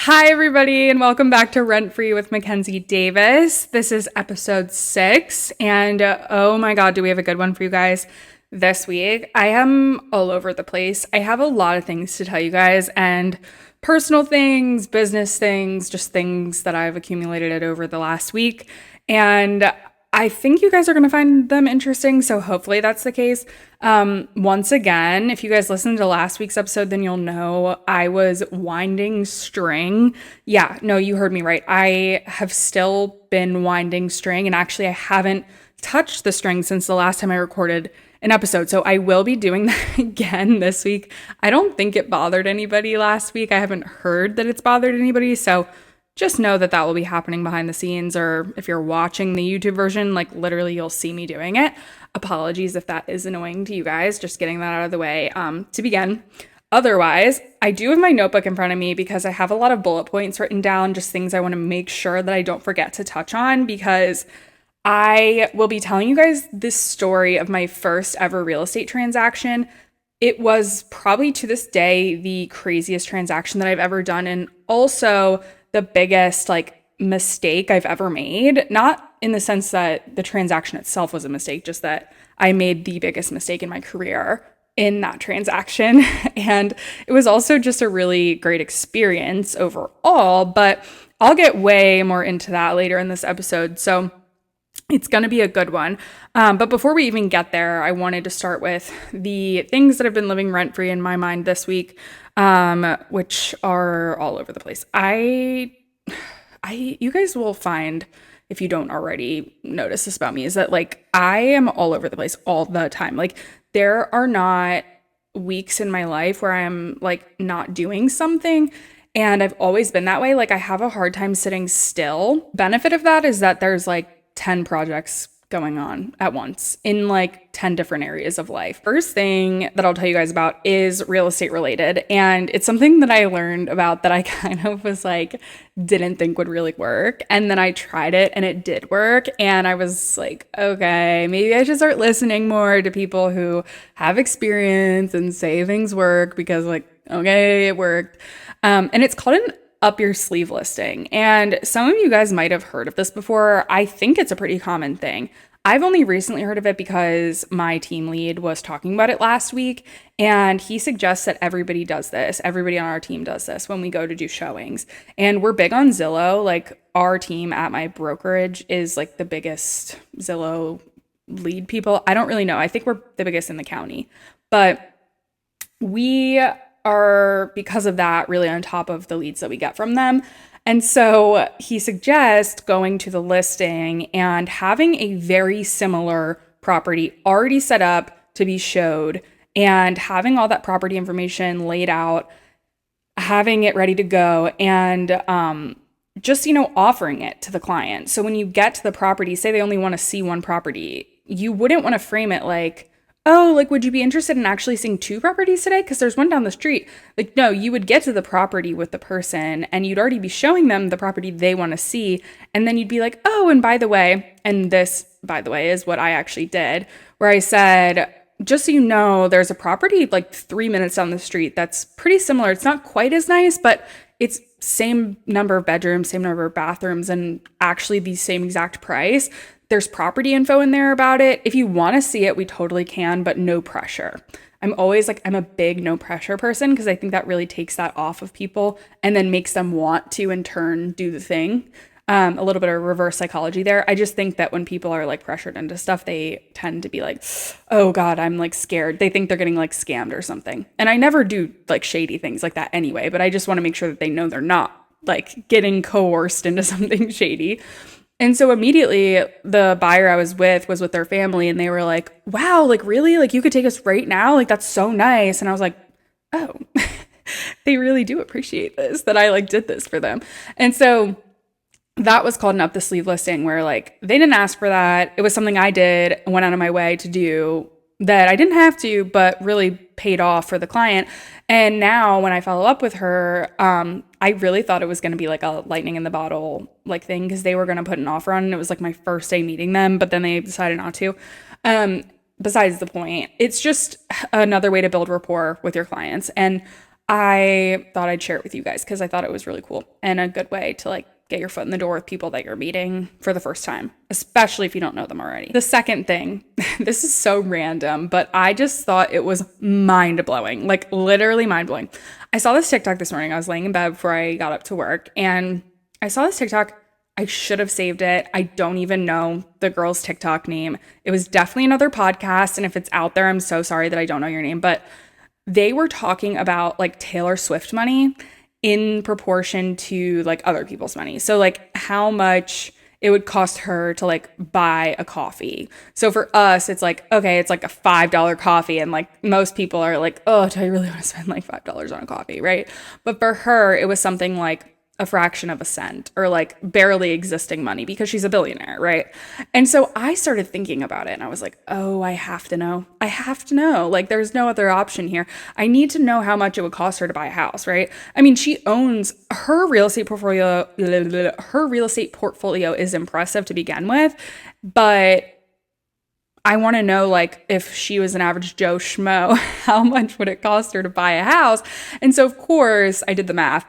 Hi, everybody, and welcome back to Rent Free with Mackenzie Davis. This is episode 6, and oh my God, do we have a good one for you guys this week? I am all over the place. I have a lot of things to tell you guys, and personal things, business things, just things that I've accumulated over the last week. And I think you guys are going to find them interesting, so hopefully that's the case. Once again, if you guys listened to last week's episode, then you'll know I was winding string. Yeah, no, you heard me right. I have still been winding string, and actually I haven't touched the string since the last time I recorded an episode, so I will be doing that again this week. I don't think it bothered anybody last week. I haven't heard that it's bothered anybody, so just know that that will be happening behind the scenes, or if you're watching the YouTube version, like literally you'll see me doing it. Apologies if that is annoying to you guys, just getting that out of the way to begin. Otherwise, I do have my notebook in front of me because I have a lot of bullet points written down, just things I want to make sure that I don't forget to touch on, because I will be telling you guys this story of my first ever real estate transaction. It was probably to this day the craziest transaction that I've ever done, and also the biggest mistake I've ever made. Not in the sense that the transaction itself was a mistake, just that I made the biggest mistake in my career in that transaction. And it was also just a really great experience overall, but I'll get way more into that later in this episode. So it's going to be a good one. But before we even get there, I wanted to start with the things that have been living rent-free in my mind this week, which are all over the place. You guys will find, if you don't already notice this about me, is that I am all over the place all the time. There are not weeks in my life where I'm not doing something. And I've always been that way. I have a hard time sitting still. Benefit of that is that there's 10 projects going on at once in 10 different areas of life. First thing that I'll tell you guys about is real estate related. And it's something that I learned about that I kind of was didn't think would really work. And then I tried it and it did work. And I was okay, maybe I should start listening more to people who have experience and say things work, because okay, it worked. And it's called an up your sleeve listing. And some of you guys might have heard of this before. I think it's a pretty common thing. I've only recently heard of it because my team lead was talking about it last week, and he suggests that everybody does this. Everybody on our team does this when we go to do showings. And we're big on Zillow. Our team at my brokerage is the biggest Zillow lead people. I don't really know. I think we're the biggest in the county. But we are, because of that, really on top of the leads that we get from them. And so he suggests going to the listing and having a very similar property already set up to be showed, and having all that property information laid out, having it ready to go, and just offering it to the client. So when you get to the property, say they only want to see one property, you wouldn't want to frame it oh, would you be interested in actually seeing 2 properties today? Because there's one down the street. No, you would get to the property with the person and you'd already be showing them the property they want to see. And then you'd be oh, and by the way, and this, by the way, is what I actually did, where I said, just so you know, there's a property 3 minutes down the street that's pretty similar. It's not quite as nice, but it's same number of bedrooms, same number of bathrooms, and actually the same exact price. There's property info in there about it. If you want to see it, we totally can, but no pressure. I'm always I'm a big no pressure person, because I think that really takes that off of people and then makes them want to in turn do the thing. A little bit of reverse psychology there. I just think that when people are pressured into stuff, they tend to be oh God, I'm scared. They think they're getting scammed or something. And I never do shady things like that anyway, but I just want to make sure that they know they're not getting coerced into something shady. And so immediately the buyer I was with their family, and they were wow, really? You could take us right now? That's so nice. And I was oh, they really do appreciate this, that I did this for them. And so that was called an up the sleeve listing, where they didn't ask for that. It was something I did, went out of my way to do, that I didn't have to, but really paid off for the client. And now when I follow up with her, I really thought it was going to be a lightning in the bottle thing, because they were going to put an offer on, and it was my first day meeting them, but then they decided not to. Besides the point, it's just another way to build rapport with your clients. And I thought I'd share it with you guys because I thought it was really cool and a good way to like get your foot in the door with people that you're meeting for the first time, especially if you don't know them already. The second thing, this is so random, but I just thought it was mind blowing, like literally mind blowing. I saw this TikTok this morning. I was laying in bed before I got up to work and I saw this TikTok. I should have saved it. I don't even know the girl's TikTok name. It was definitely another podcast. And if it's out there, I'm so sorry that I don't know your name, but they were talking about like Taylor Swift money in proportion to like other people's money. So like how much it would cost her to like buy a coffee. So for us, it's like, okay, it's like a $5 coffee. And like most people are like, oh, do I really want to spend like $5 on a coffee, right? But for her, it was something like a fraction of a cent or like barely existing money because she's a billionaire, right? And so I started thinking about it and I was like, oh, I have to know. I have to know. Like there's no other option here. I need to know how much it would cost her to buy a house, right? I mean, she owns her real estate portfolio. Her real estate portfolio is impressive to begin with, but I want to know, like, if she was an average Joe Schmo, how much would it cost her to buy a house? And so, of course, I did the math.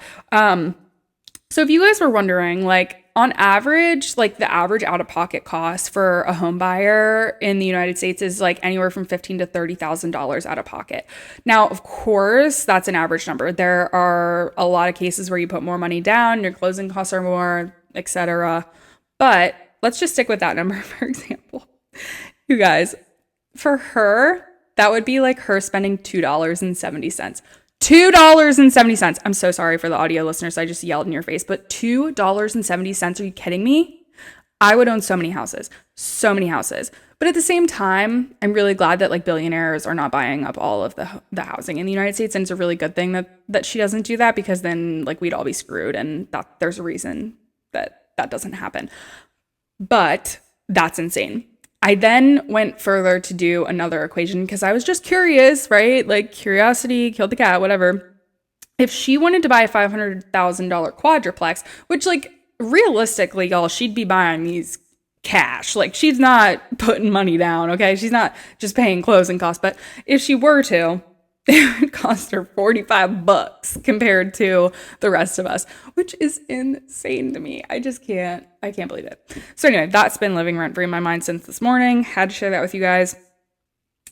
So if you guys were wondering, like on average, like the average out-of-pocket cost for a home buyer in the United States is like anywhere from $15,000 to $30,000 out of pocket. Now, of course, that's an average number. There are a lot of cases where you put more money down, your closing costs are more, etc. But let's just stick with that number, for example. You guys, for her, that would be like her spending $2.70. $2.70. I'm so sorry for the audio listeners. I just yelled in your face, but $2.70. Are you kidding me? I would own so many houses, so many houses. But at the same time, I'm really glad that like billionaires are not buying up all of the housing in the United States. And it's a really good thing that she doesn't do that because then like we'd all be screwed. And that there's a reason that doesn't happen. But that's insane. I then went further to do another equation because I was just curious, right? Like curiosity killed the cat, whatever. If she wanted to buy a $500,000 quadruplex, which like realistically, y'all, she'd be buying these cash. Like she's not putting money down, okay? She's not just paying closing costs. But if she were to, it would cost her $45 compared to the rest of us, which is insane to me. I can't believe it. So anyway, that's been living rent free in my mind since this morning. Had to share that with you guys.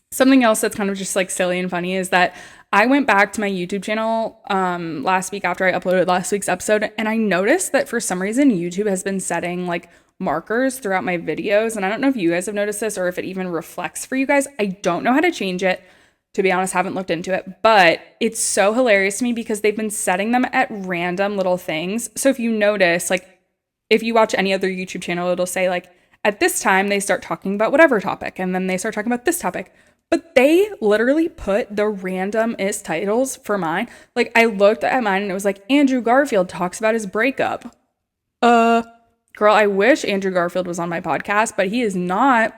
Something else that's kind of just like silly and funny is that I went back to my YouTube channel last week after I uploaded last week's episode, and I noticed that for some reason YouTube has been setting like markers throughout my videos. And I don't know if you guys have noticed this or if it even reflects for you guys. I don't know how to change it. To be honest, haven't looked into it, but it's so hilarious to me because they've been setting them at random little things. So if you notice, like if you watch any other YouTube channel, it'll say like at this time they start talking about whatever topic and then they start talking about this topic. But they literally put the randomest titles for mine. Like I looked at mine and it was like Andrew Garfield talks about his breakup. Girl, I wish Andrew Garfield was on my podcast, but he is not.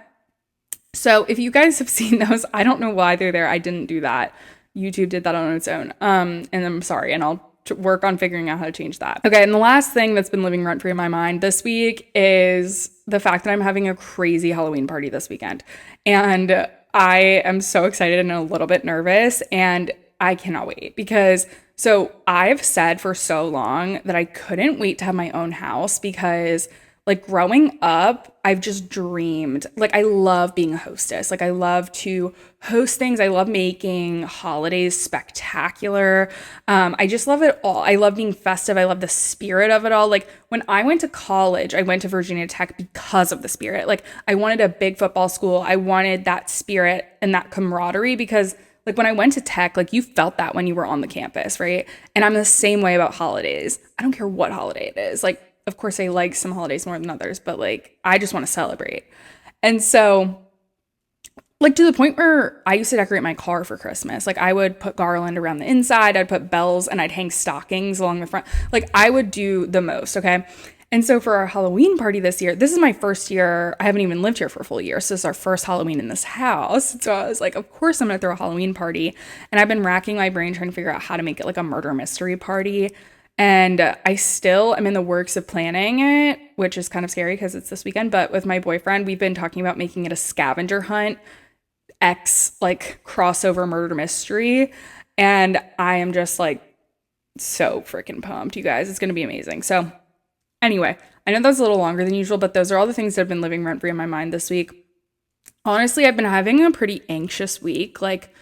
So if you guys have seen those, I don't know why they're there. I didn't do that. YouTube did that on its own. And I'm sorry. And I'll work on figuring out how to change that. Okay. And the last thing that's been living rent free in my mind this week is the fact that I'm having a crazy Halloween party this weekend. And I am so excited and a little bit nervous. And I cannot wait because so I've said for so long that I couldn't wait to have my own house because like growing up, I've just dreamed, like I love being a hostess. Like I love to host things. I love making holidays spectacular. I just love it all. I love being festive. I love the spirit of it all. Like when I went to college, I went to Virginia Tech because of the spirit. Like I wanted a big football school. I wanted that spirit and that camaraderie because like when I went to tech, like you felt that when you were on the campus, right? And I'm the same way about holidays. I don't care what holiday it is. Like, of course, I like some holidays more than others, but like, I just want to celebrate. And so, like, to the point where I used to decorate my car for Christmas. Like, I would put garland around the inside, I'd put bells, and I'd hang stockings along the front. Like, I would do the most, okay? And so for our Halloween party this year, this is my first year. I haven't even lived here for a full year. So this is our first Halloween in this house. So I was like, of course I'm going to throw a Halloween party. And I've been racking my brain trying to figure out how to make it like a murder mystery party. And I still am in the works of planning it, which is kind of scary because it's this weekend. But with my boyfriend, we've been talking about making it a scavenger hunt, like crossover murder mystery. And I am just like so freaking pumped, you guys. It's going to be amazing. So anyway, I know that's a little longer than usual, but those are all the things that have been living rent free in my mind this week. Honestly, I've been having a pretty anxious week. Like,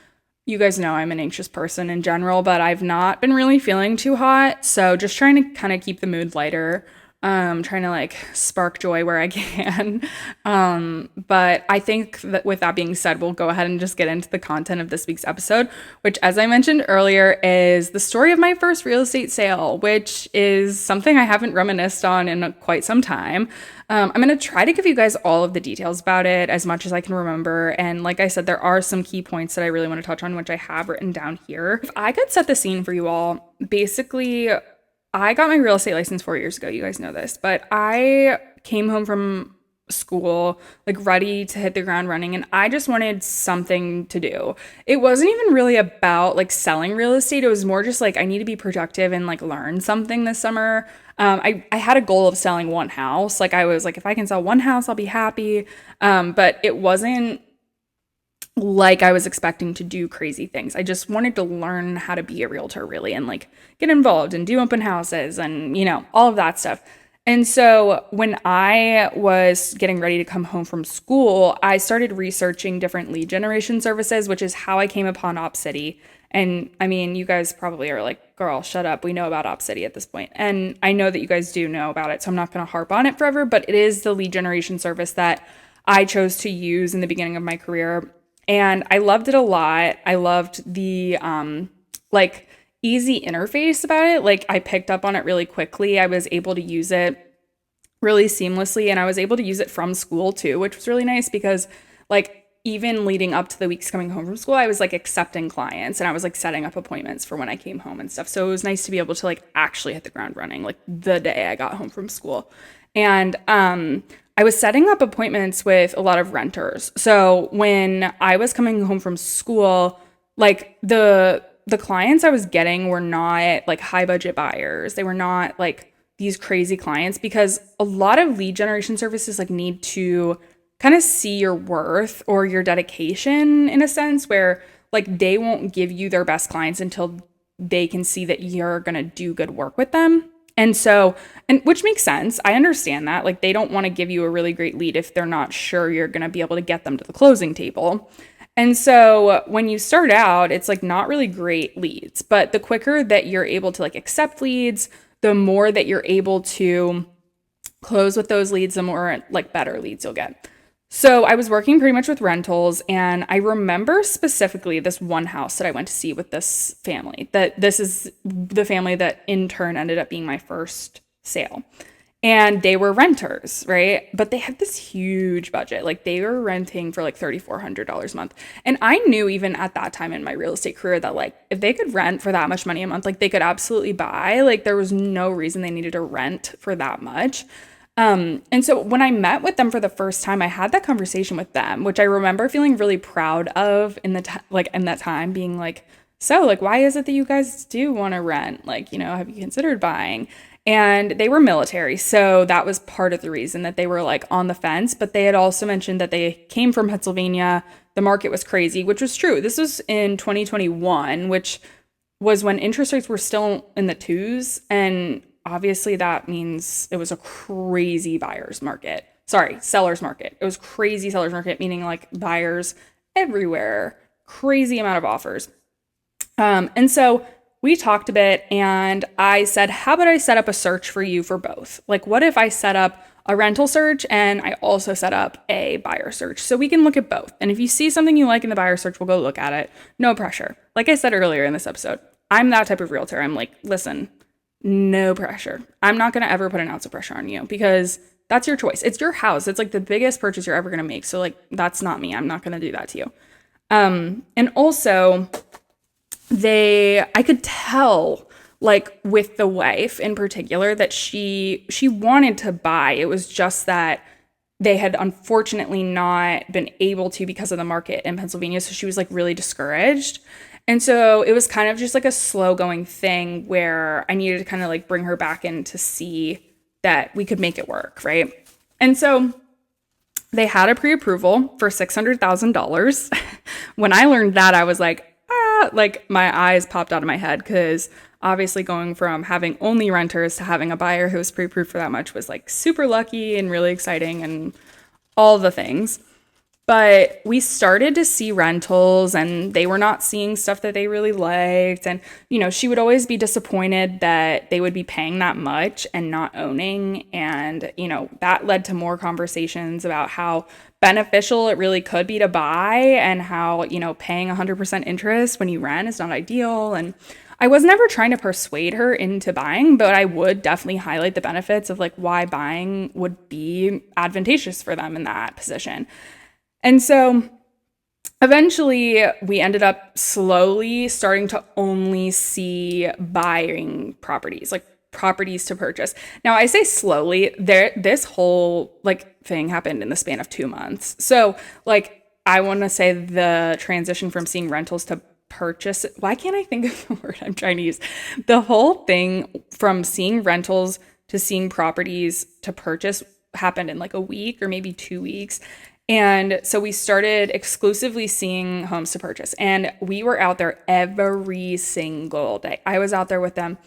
you guys know I'm an anxious person in general, but I've not been really feeling too hot. So just trying to kind of keep the mood lighter. Trying to like spark joy where I can. But I think that with that being said, we'll go ahead and just get into the content of this week's episode, which, as I mentioned earlier, is the story of my first real estate sale, which is something I haven't reminisced on in quite some time. I'm going to try to give you guys all of the details about it as much as I can remember. And like I said, there are some key points that I really want to touch on, which I have written down here. If I could set the scene for you all, basically, I got my real estate license 4 years ago. You guys know this, but I came home from school, like ready to hit the ground running, and I just wanted something to do. It wasn't even really about like selling real estate. It was more just like I need to be productive and like learn something this summer. I had a goal of selling one house. Like I was like, if I can sell one house, I'll be happy. But it wasn't like I was expecting to do crazy things. I just wanted to learn how to be a realtor really and like get involved and do open houses and, you know, all of that stuff. And so when I was getting ready to come home from school, I started researching different lead generation services, which is how I came upon OpCity. And I mean, you guys probably are like, girl, shut up. We know about OpCity at this point. And I know that you guys do know about it, so I'm not going to harp on it forever, but it is the lead generation service that I chose to use in the beginning of my career. And I loved it a lot. I loved the like easy interface about it. Like I picked up on it really quickly. I was able to use it really seamlessly, and I was able to use it from school too, which was really nice because like even leading up to the weeks coming home from school, I was like accepting clients and I was like setting up appointments for when I came home and stuff. So it was nice to be able to like actually hit the ground running like the day I got home from school. And I was setting up appointments with a lot of renters. So when I was coming home from school, like the clients I was getting were not like high budget buyers. They were not like these crazy clients, because a lot of lead generation services like need to kind of see your worth or your dedication in a sense, where like they won't give you their best clients until they can see that you're going to do good work with them. And so, and which makes sense. I understand that. Like they don't want to give you a really great lead if they're not sure you're going to be able to get them to the closing table. And so when you start out, it's like not really great leads, but the quicker that you're able to like accept leads, the more that you're able to close with those leads, the more like better leads you'll get. So I was working pretty much with rentals, and I remember specifically this one house that I went to see with this family. That this is the family that in turn ended up being my first sale. And they were renters, right? But they had this huge budget. Like they were renting for like $3,400 a month. And I knew even at that time in my real estate career that like if they could rent for that much money a month, like they could absolutely buy. Like there was no reason they needed to rent for that much. And so when I met with them for the first time, I had that conversation with them, which I remember feeling really proud of in that time, being like, so like, why is it that you guys do want to rent? Like, you know, have you considered buying? And they were military. So that was part of the reason that they were like on the fence, but they had also mentioned that they came from Pennsylvania. The market was crazy, which was true. This was in 2021, which was when interest rates were still in the twos. And obviously that means it was a crazy sellers market. It was crazy sellers market, meaning like buyers everywhere, crazy amount of offers. And so we talked a bit, and I said, how about I set up a search for you for both? Like, what if I set up a rental search and I also set up a buyer search so we can look at both? And if you see something you like in the buyer search, we'll go look at it. No pressure. Like I said earlier in this episode, I'm that type of realtor. I'm like, listen, no pressure. I'm not going to ever put an ounce of pressure on you because that's your choice. It's your house. It's like the biggest purchase you're ever going to make. So like, that's not me. I'm not going to do that to you. And also I could tell like with the wife in particular that she wanted to buy. It was just that they had unfortunately not been able to because of the market in Pennsylvania. So she was like really discouraged. And so it was kind of just like a slow going thing where I needed to kind of like bring her back in to see that we could make it work, right? And so they had a pre-approval for $600,000. When I learned that, I was like, that, like my eyes popped out of my head because obviously going from having only renters to having a buyer who was pre-approved for that much was like super lucky and really exciting and all the things. But we started to see rentals and they were not seeing stuff that they really liked. And, she would always be disappointed that they would be paying that much and not owning. And, that led to more conversations about how beneficial it really could be to buy and how, paying 100% interest when you rent is not ideal. And I was never trying to persuade her into buying, but I would definitely highlight the benefits of like why buying would be advantageous for them in that position. And so eventually we ended up slowly starting to only see buying properties, like properties to purchase. Now I say slowly, this whole like thing happened in the span of 2 months. So like I want to say the transition from seeing rentals to purchase, why can't I think of the word I'm trying to use? The whole thing from seeing rentals to seeing properties to purchase happened in like a week or maybe 2 weeks. And so we started exclusively seeing homes to purchase, and we were out there every single day. I was out there with them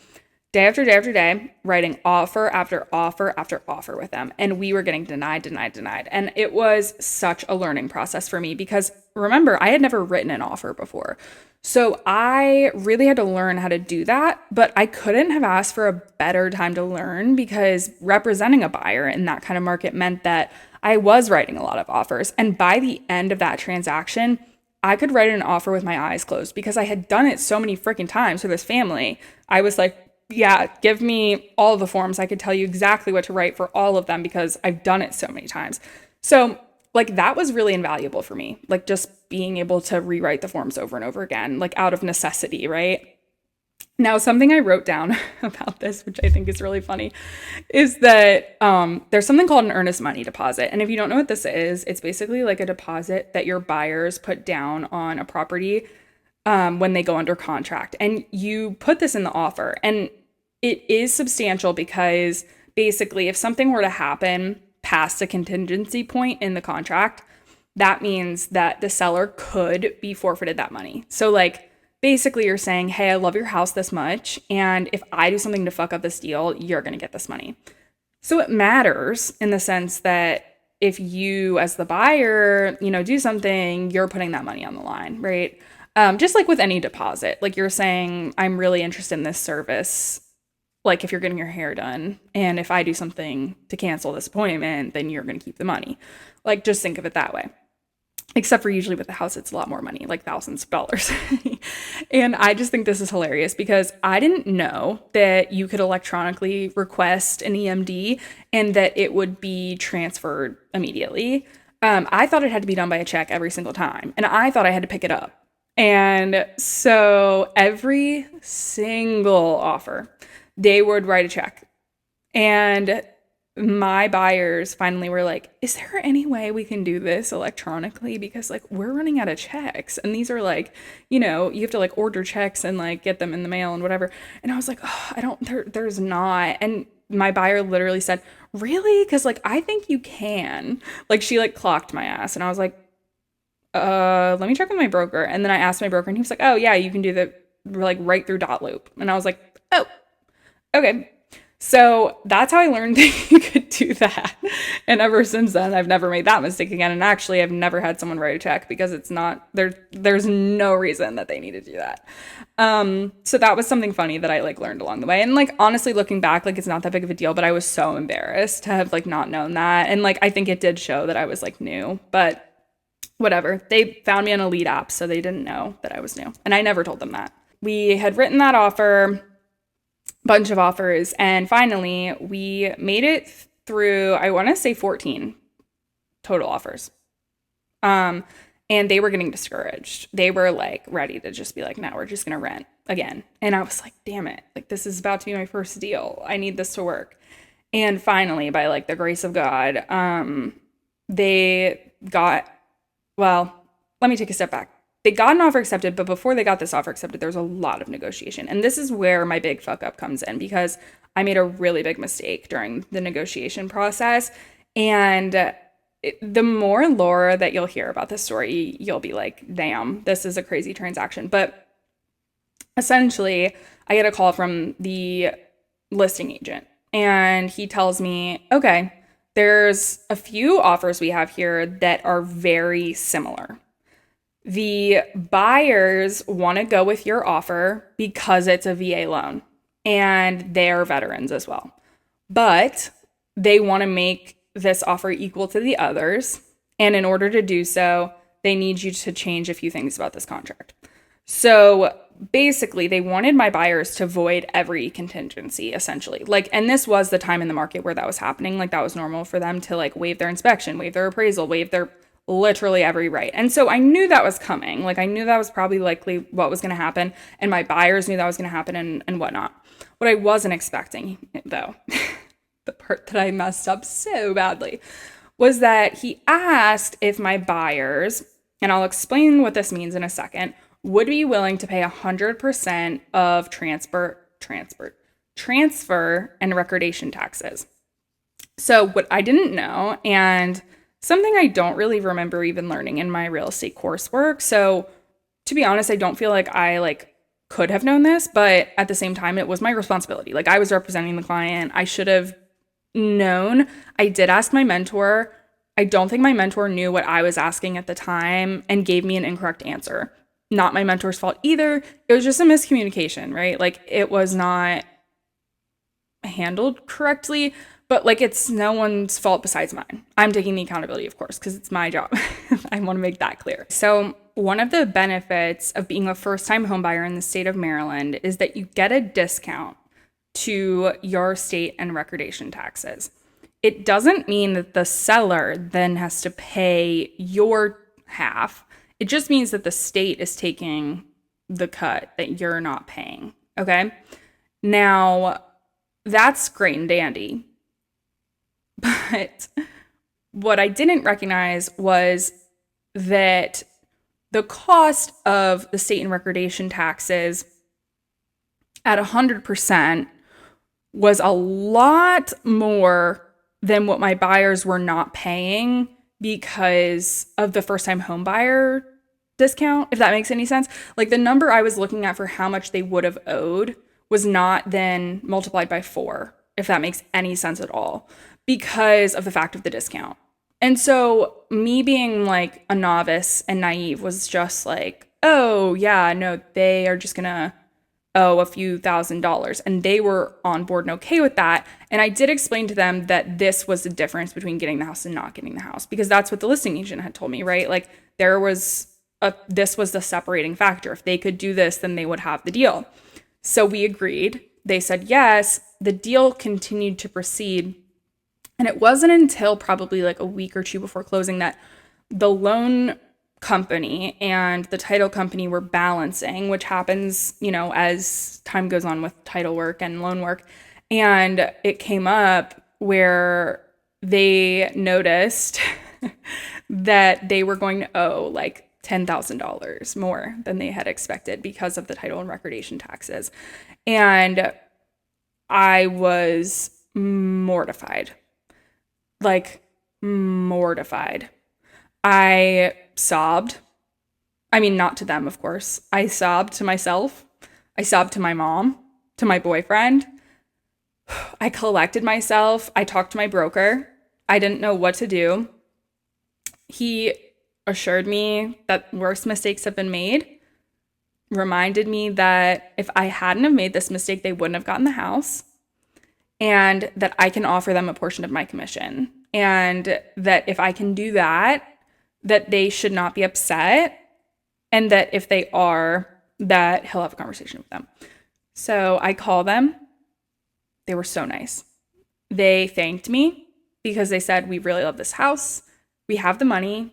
day after day after day, writing offer after offer after offer with them. And we were getting denied. And it was such a learning process for me because remember, I had never written an offer before. So I really had to learn how to do that, but I couldn't have asked for a better time to learn because representing a buyer in that kind of market meant that I was writing a lot of offers. And by the end of that transaction, I could write an offer with my eyes closed because I had done it so many freaking times for this family. I was like, yeah, give me all the forms. I could tell you exactly what to write for all of them because I've done it so many times. So like that was really invaluable for me, like just being able to rewrite the forms over and over again, like out of necessity, right? Now, something I wrote down about this, which I think is really funny, is that there's something called an earnest money deposit. And if you don't know what this is, it's basically like a deposit that your buyers put down on a property when they go under contract. And you put this in the offer. And it is substantial because basically if something were to happen past a contingency point in the contract, that means that the seller could be forfeited that money. So like, basically, you're saying, hey, I love your house this much, and if I do something to fuck up this deal, you're going to get this money. So it matters in the sense that if you, as the buyer, do something, you're putting that money on the line, right? Just like with any deposit, like you're saying, I'm really interested in this service. Like if you're getting your hair done, and if I do something to cancel this appointment, then you're going to keep the money. Like just think of it that way. Except for usually with the house, it's a lot more money, like thousands of dollars. And I just think this is hilarious because I didn't know that you could electronically request an EMD and that it would be transferred immediately. I thought it had to be done by a check every single time. And I thought I had to pick it up. And so every single offer, they would write a check. And my buyers finally were like, is there any way we can do this electronically? Because like we're running out of checks. And these are like, you have to like order checks and like get them in the mail and whatever. And I was like, oh, there's not. And my buyer literally said, really? Because like, I think you can. Like she like clocked my ass. And I was like, let me check with my broker. And then I asked my broker and he was like, oh yeah, you can do the like right through dot loop. And I was like, oh, okay. So that's how I learned that you could do that. And ever since then, I've never made that mistake again. And actually, I've never had someone write a check because it's not, there's no reason that they need to do that. So that was something funny that I like learned along the way. And like, honestly, looking back, like it's not that big of a deal, but I was so embarrassed to have like not known that. And like, I think it did show that I was like new, but whatever. They found me on a lead app, so they didn't know that I was new. And I never told them that. We had written that offer, bunch of offers, and finally we made it through, I want to say 14 total offers. And they were getting discouraged. They were like ready to just be like, no, we're just going to rent again. And I was like, damn it. Like this is about to be my first deal. I need this to work. And finally, by like the grace of God, they got, well, let me take a step back. They got an offer accepted, but before they got this offer accepted, there was a lot of negotiation. And this is where my big fuck up comes in because I made a really big mistake during the negotiation process. And the more lore that you'll hear about this story, you'll be like, damn, this is a crazy transaction. But essentially, I get a call from the listing agent and he tells me, okay, there's a few offers we have here that are very similar. The buyers want to go with your offer because it's a VA loan and they're veterans as well. But they want to make this offer equal to the others. And in order to do so, they need you to change a few things about this contract. So basically, they wanted my buyers to void every contingency, essentially. Like, and this was the time in the market where that was happening. Like, that was normal for them to like waive their inspection, waive their appraisal, waive their literally every right. And so I knew that was coming. Like, I knew that was probably likely what was going to happen. And my buyers knew that was going to happen and whatnot. What I wasn't expecting, though, the part that I messed up so badly, was that he asked if my buyers, and I'll explain what this means in a second, would be willing to pay 100% of transfer and recordation taxes. So what I didn't know, and something I don't really remember even learning in my real estate coursework. So to be honest, I don't feel like I could have known this, but at the same time, it was my responsibility. Like, I was representing the client. I should have known. I did ask my mentor. I don't think my mentor knew what I was asking at the time and gave me an incorrect answer. Not my mentor's fault either. It was just a miscommunication, right? Like, it was not handled correctly, but it's no one's fault besides mine. I'm taking the accountability, of course, because it's my job. I want to make that clear. So one of the benefits of being a first-time homebuyer in the state of Maryland is that you get a discount to your state and recordation taxes. It doesn't mean that the seller then has to pay your half. It just means that the state is taking the cut that you're not paying, okay? Now, that's great and dandy. But what I didn't recognize was that the cost of the state and recordation taxes at 100% was a lot more than what my buyers were not paying because of the first-time home buyer discount, if that makes any sense. Like, the number I was looking at for how much they would have owed was not then multiplied by 4, if that makes any sense at all, because of the fact of the discount. And so me being a novice and naive was just oh yeah, no, they are just gonna owe a few $1,000s. And they were on board and okay with that. And I did explain to them that this was the difference between getting the house and not getting the house, because that's what the listing agent had told me, right? This was the separating factor. If they could do this, then they would have the deal. So we agreed. They said yes. The deal continued to proceed. And it wasn't until probably a week or two before closing that the loan company and the title company were balancing, which happens, as time goes on with title work and loan work. And it came up where they noticed that they were going to owe $10,000 more than they had expected because of the title and recordation taxes. And I was mortified. Mortified. I sobbed. I mean, not to them, of course. I sobbed to myself. I sobbed to my mom, to my boyfriend. I collected myself. I talked to my broker. I didn't know what to do. He assured me that worse mistakes have been made, reminded me that if I hadn't have made this mistake, they wouldn't have gotten the house, and that I can offer them a portion of my commission, and that if I can do that, that they should not be upset, and that if they are, that he'll have a conversation with them. So I call them. They were so nice. They thanked me because they said, we really love this house. We have the money.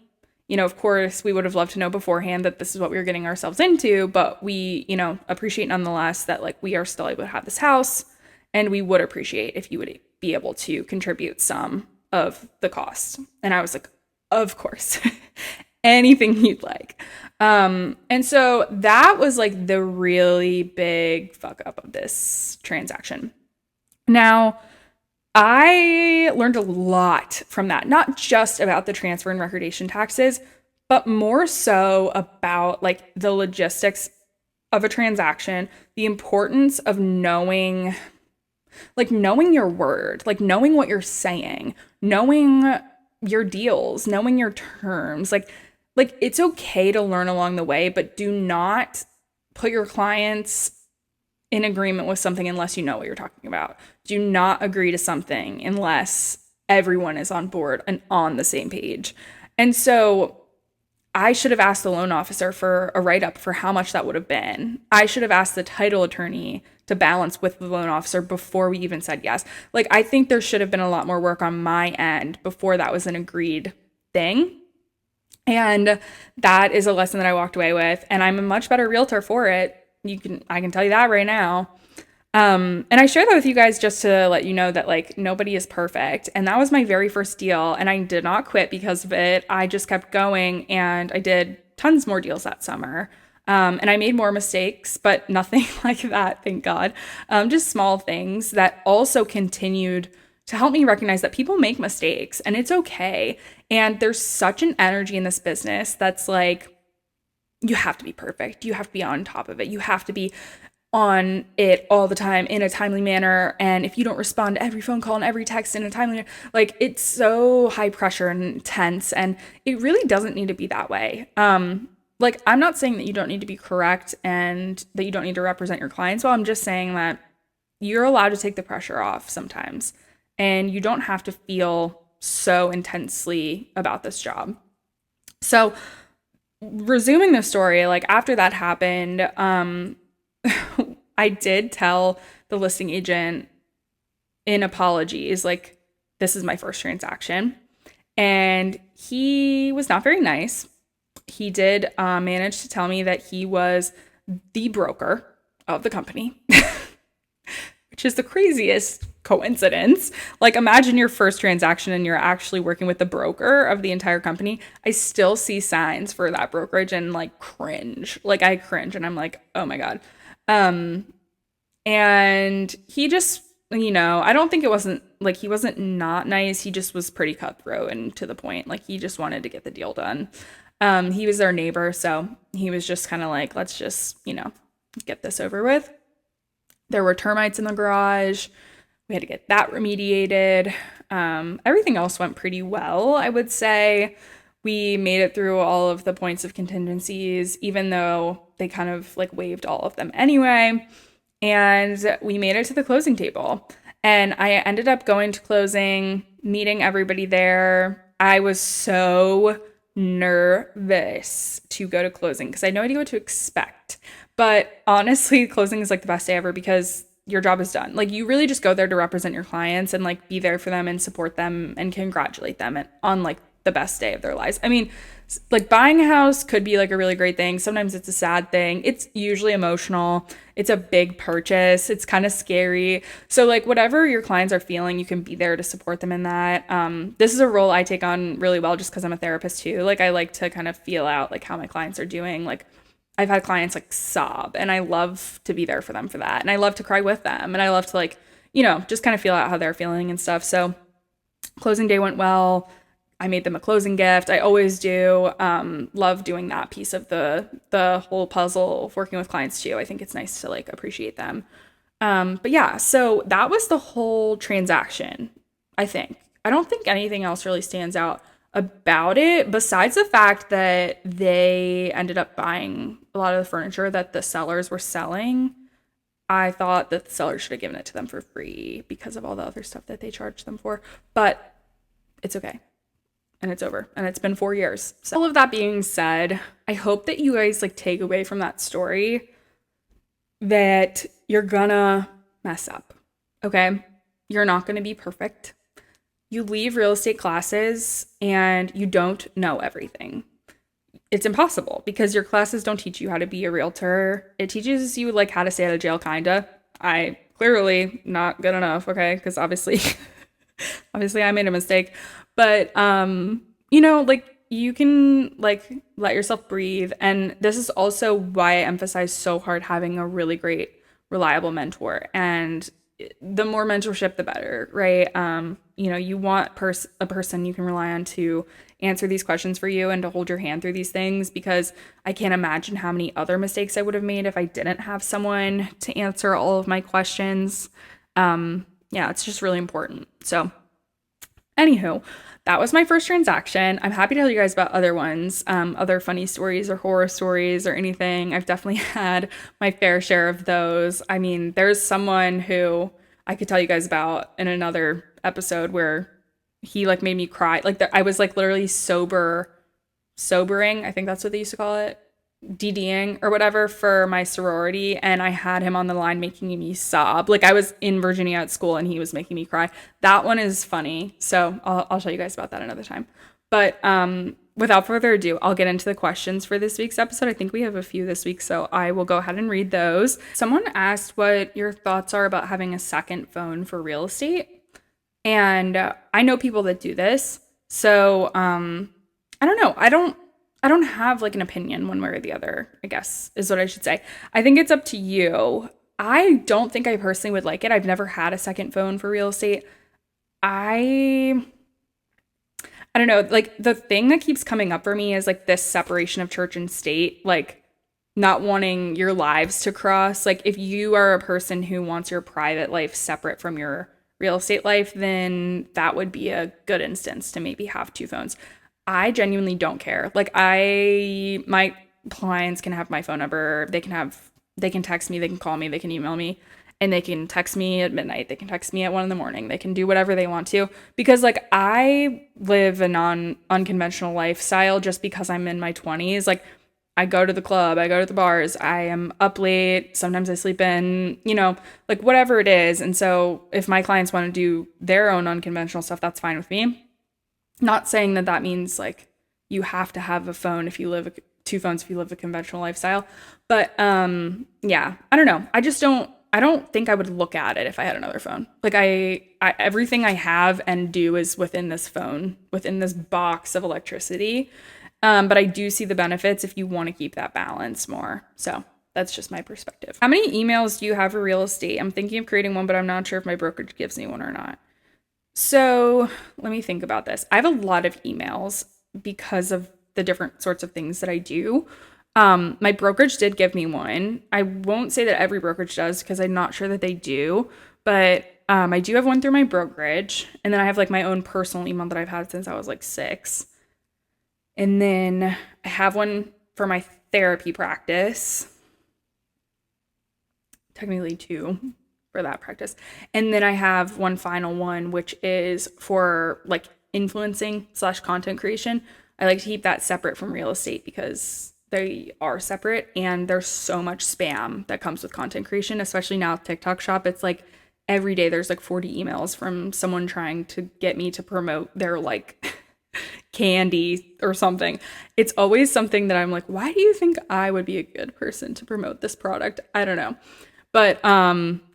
Of course, we would have loved to know beforehand that this is what we were getting ourselves into, but we, appreciate nonetheless that we are still able to have this house, and we would appreciate if you would be able to contribute some of the cost. And I was like, of course, anything you'd like. And so that was the really big fuck up of this transaction. Now, I learned a lot from that, not just about the transfer and recordation taxes, but more so about the logistics of a transaction, the importance of knowing your word, like knowing what you're saying, knowing your deals, knowing your terms. Like it's okay to learn along the way, but do not put your clients in agreement with something unless you know what you're talking about. Do not agree to something unless everyone is on board and on the same page. And so I should have asked the loan officer for a write up for how much that would have been. I should have asked the title attorney to balance with the loan officer before we even said yes. Like, I think there should have been a lot more work on my end before that was an agreed thing. And that is a lesson that I walked away with. And I'm a much better realtor for it. I can tell you that right now. And I share that with you guys just to let you know that like nobody is perfect. And that was my very first deal. And I did not quit because of it. I just kept going and I did tons more deals that summer. And I made more mistakes, but nothing like that, thank God. Just small things that also continued to help me recognize that people make mistakes and it's okay. And there's such an energy in this business that's like, you have to be perfect. You have to be on top of it. You have to be on it all the time in a timely manner. And if you don't respond to every phone call and every text in a timely manner, like it's so high pressure and intense. And it really doesn't need to be that way. Like I'm not saying that you don't need to be correct and that you don't need to represent your clients well. I'm just saying that you're allowed to take the pressure off sometimes. And you don't have to feel so intensely about this job. So resuming the story, like after that happened, I did tell the listing agent in apologies, like, this is my first transaction. And he was not very nice. He did manage to tell me that he was the broker of the company, which is the craziest coincidence. Like, imagine your first transaction and you're actually working with the broker of the entire company. I still see signs for that brokerage and like cringe. Like I cringe and I'm like, oh my God. And he just, I don't think it wasn't like he wasn't not nice. He just was pretty cutthroat and to the point. Like he just wanted to get the deal done. He was their neighbor. So he was just kind of like, let's just, get this over with. There were termites in the garage. We had to get that remediated. Everything else went pretty well, I would say. We made it through all of the points of contingencies, even though they kind of like waived all of them anyway. And we made it to the closing table. And I ended up going to closing, meeting everybody there. I was so nervous to go to closing because I had no idea what to expect. But honestly, closing is like the best day ever because your job is done. Like you really just go there to represent your clients and like be there for them and support them and congratulate them on like the best day of their lives. I mean, like buying a house could be like a really great thing. Sometimes it's a sad thing. It's usually emotional. It's a big purchase. It's kind of scary. So like whatever your clients are feeling, you can be there to support them in that. This is a role I take on really well just because I'm a therapist too. Like I like to kind of feel out like how my clients are doing. Like I've had clients like sob and I love to be there for them for that. And I love to cry with them. And I love to like, just kind of feel out how they're feeling and stuff. So closing day went well. I made them a closing gift. I always do. Love doing that piece of the whole puzzle of working with clients too. I think it's nice to like appreciate them. But yeah, so that was the whole transaction, I think. I don't think anything else really stands out about it besides the fact that they ended up buying a lot of the furniture that the sellers were selling. I thought that the sellers should have given it to them for free because of all the other stuff that they charged them for, but it's okay. And it's over. And it's been 4 years. So all of that being said, I hope that you guys like take away from that story that you're gonna mess up. Okay? You're not gonna be perfect. You leave real estate classes and you don't know everything. It's impossible because your classes don't teach you how to be a realtor. It teaches you like how to stay out of jail, kinda. I clearly not good enough, okay? Because obviously I made a mistake. But, like you can like let yourself breathe. And this is also why I emphasize so hard having a really great, reliable mentor. And the more mentorship, the better, right? you want a person you can rely on to answer these questions for you and to hold your hand through these things, because I can't imagine how many other mistakes I would have made if I didn't have someone to answer all of my questions. Yeah, it's just really important. So anywho, that was my first transaction. I'm happy to tell you guys about other ones, other funny stories or horror stories or anything. I've definitely had my fair share of those. I mean, there's someone who I could tell you guys about in another episode where he like made me cry. Like I was like literally sobering. I think that's what they used to call it. DDing or whatever for my sorority, and I had him on the line making me sob. Like I was in Virginia at school and he was making me cry. That one is funny, so I'll show you guys about that another time. But without further ado, I'll get into the questions for this week's episode. I think we have a few this week, so I will go ahead and read those. Someone asked what your thoughts are about having a second phone for real estate, and I know people that do this, so I don't know. I don't have like an opinion one way or the other, I guess is what I should say. I think it's up to you. I don't think I personally would like it. I've never had a second phone for real estate. I don't know. Like the thing that keeps coming up for me is like this separation of church and state, like not wanting your lives to cross. Like if you are a person who wants your private life separate from your real estate life, then that would be a good instance to maybe have two phones. I genuinely don't care. Like my clients can have my phone number. They can text me, they can call me, they can email me, and they can text me at midnight. They can text me at 1 a.m. They can do whatever they want to, because like I live a unconventional lifestyle just because I'm in my 20s. Like I go to the club, I go to the bars, I am up late. Sometimes I sleep in, like whatever it is. And so if my clients want to do their own unconventional stuff, that's fine with me. Not saying that means like you have to have a phone if you live two phones if you live a conventional lifestyle. But yeah, I don't know. I don't think I would look at it if I had another phone. Like I everything I have and do is within this phone, within this box of electricity. But I do see the benefits if you want to keep that balance more. So that's just my perspective. How many emails do you have for real estate? I'm thinking of creating one, but I'm not sure if my brokerage gives me one or not. So let me think about this. I have a lot of emails because of the different sorts of things that I do. My brokerage did give me one. I won't say that every brokerage does because I'm not sure that they do, but I do have one through my brokerage. And then I have like my own personal email that I've had since I was like 6. And then I have one for my therapy practice. Technically 2. For that practice. And then I have one final one, which is for like influencing / content creation. I like to keep that separate from real estate because they are separate and there's so much spam that comes with content creation, especially now with TikTok Shop. It's like every day there's like 40 emails from someone trying to get me to promote their like candy or something. It's always something that I'm like, why do you think I would be a good person to promote this product? I don't know. But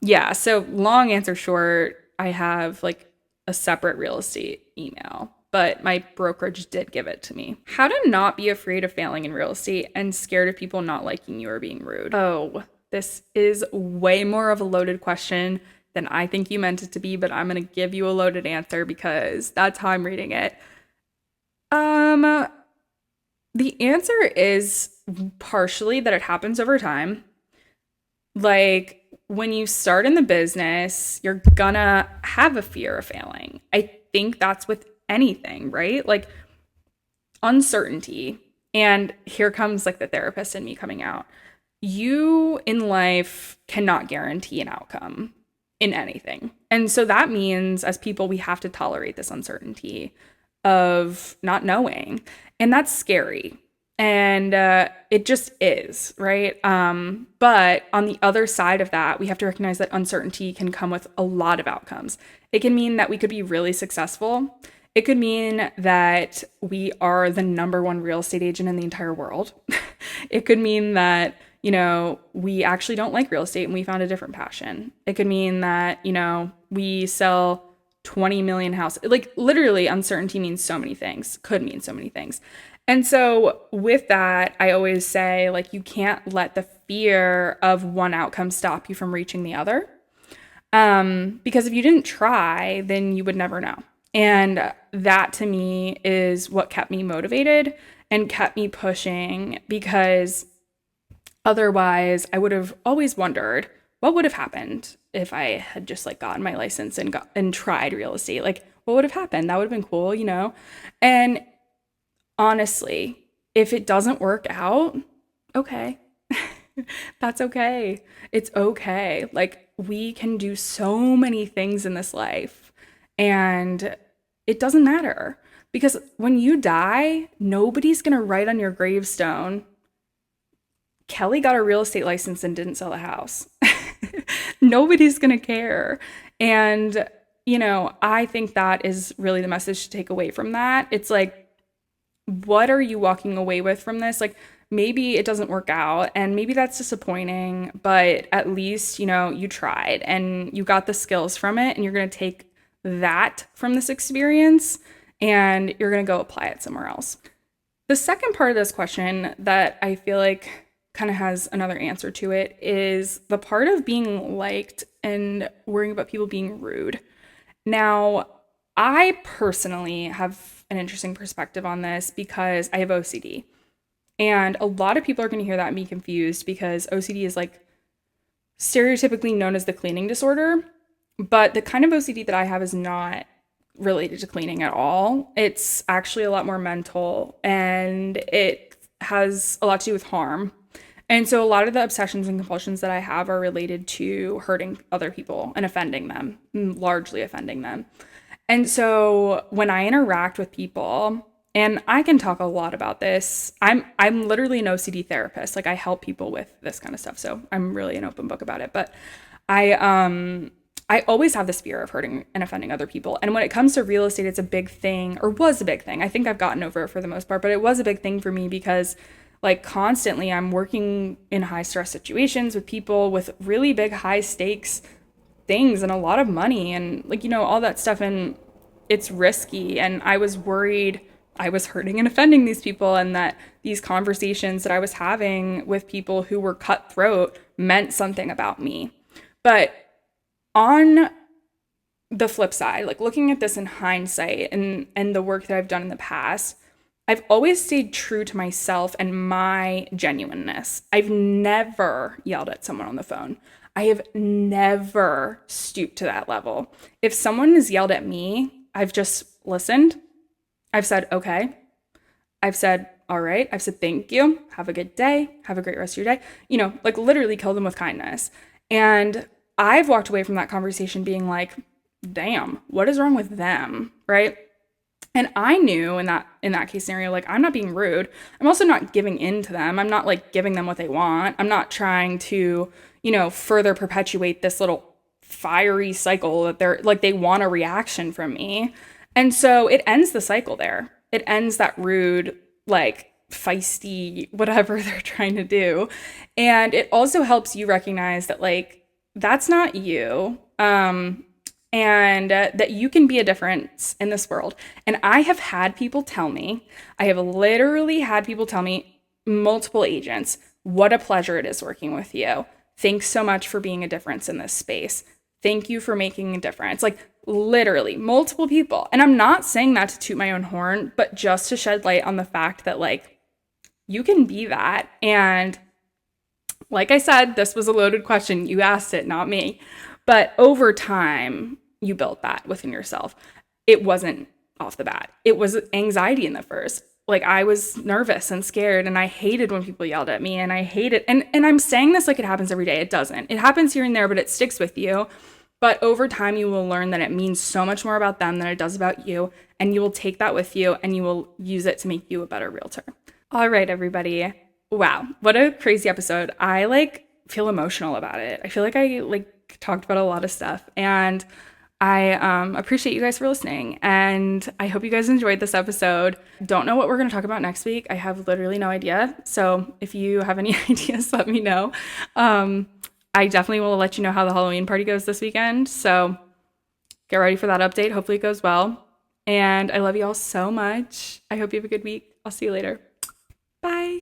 yeah, so long answer short, I have like a separate real estate email, but my brokerage did give it to me. How to not be afraid of failing in real estate and scared of people not liking you or being rude. Oh, this is way more of a loaded question than I think you meant it to be, but I'm going to give you a loaded answer because that's how I'm reading it. The answer is partially that it happens over time. Like when you start in the business, you're gonna have a fear of failing. I think that's with anything, right? Like uncertainty. And here comes like the therapist in me coming out. You in life cannot guarantee an outcome in anything. And so that means as people, we have to tolerate this uncertainty of not knowing. And that's scary. And it just is, right? But on the other side of that, we have to recognize that uncertainty can come with a lot of outcomes. It can mean that we could be really successful. It could mean that we are the #1 real estate agent in the entire world. It could mean that, we actually don't like real estate and we found a different passion. It could mean that, we sell 20 million houses. Like literally uncertainty means so many things, could mean so many things. And so with that, I always say, like, you can't let the fear of one outcome stop you from reaching the other. Because if you didn't try, then you would never know. And that to me is what kept me motivated and kept me pushing, because otherwise I would have always wondered what would have happened if I had just like gotten my license and tried real estate. Like what would have happened? That would have been cool, you know? And honestly, if it doesn't work out, okay. That's okay. It's okay. Like we can do so many things in this life, and it doesn't matter, because when you die, nobody's going to write on your gravestone, Kelly got a real estate license and didn't sell a house. Nobody's going to care. And, you know, I think that is really the message to take away from that. It's like, what are you walking away with from this? Like, maybe it doesn't work out and maybe that's disappointing, but at least, you know, you tried and you got the skills from it, and you're going to take that from this experience and you're going to go apply it somewhere else. The second part of this question that I feel like kind of has another answer to it is the part of being liked and worrying about people being rude. Now, I personally have an interesting perspective on this because I have OCD. And a lot of people are going to hear that and be confused, because OCD is like stereotypically known as the cleaning disorder. But the kind of OCD that I have is not related to cleaning at all. It's actually a lot more mental, and it has a lot to do with harm. And so a lot of the obsessions and compulsions that I have are related to hurting other people and offending them, largely offending them. And so when I interact with people, and I can talk a lot about this, I'm literally an OCD therapist. Like I help people with this kind of stuff. So I'm really an open book about it. But I always have this fear of hurting and offending other people. And when it comes to real estate, it's a big thing, or was a big thing. I think I've gotten over it for the most part, but it was a big thing for me because like constantly I'm working in high stress situations with people with really big, high stakes things and a lot of money and like, you know, all that stuff. And it's risky. And I was worried I was hurting and offending these people, and that these conversations that I was having with people who were cutthroat meant something about me. But on the flip side, like looking at this in hindsight and the work that I've done in the past, I've always stayed true to myself and my genuineness. I've never yelled at someone on the phone. I have never stooped to that level. If someone has yelled at me, I've just listened. I've said, okay. I've said, all right. I've said, thank you. Have a good day. Have a great rest of your day. You know, like literally kill them with kindness. And I've walked away from that conversation being like, damn, what is wrong with them? Right. And I knew in that case scenario, like I'm not being rude. I'm also not giving in to them. I'm not like giving them what they want. I'm not trying to, you know, further perpetuate this little fiery cycle that they're like, they want a reaction from me. And so it ends the cycle there. It ends that rude, like feisty, whatever they're trying to do. And it also helps you recognize that like, that's not you. And that you can be a difference in this world. And I have had people tell me, I have literally had people tell me, multiple agents, what a pleasure it is working with you. Thanks so much for being a difference in this space. Thank you for making a difference. Like literally multiple people. And I'm not saying that to toot my own horn, but just to shed light on the fact that like you can be that. And like I said, this was a loaded question. You asked it, not me. But over time, you built that within yourself. It wasn't off the bat. It was anxiety in the first. Like I was nervous and scared, and I hated when people yelled at me, and I hated, and I'm saying this like it happens every day. It doesn't. It happens here and there, but it sticks with you. But over time, you will learn that it means so much more about them than it does about you. And you will take that with you and you will use it to make you a better realtor. All right, everybody. Wow. What a crazy episode. I like feel emotional about it. I feel like I like talked about a lot of stuff, and I appreciate you guys for listening, and I hope you guys enjoyed this episode. Don't know what we're going to talk about next week. I have literally no idea. So if you have any ideas, let me know. I definitely will let you know how the Halloween party goes this weekend. So get ready for that update. Hopefully it goes well. And I love you all so much. I hope you have a good week. I'll see you later. Bye.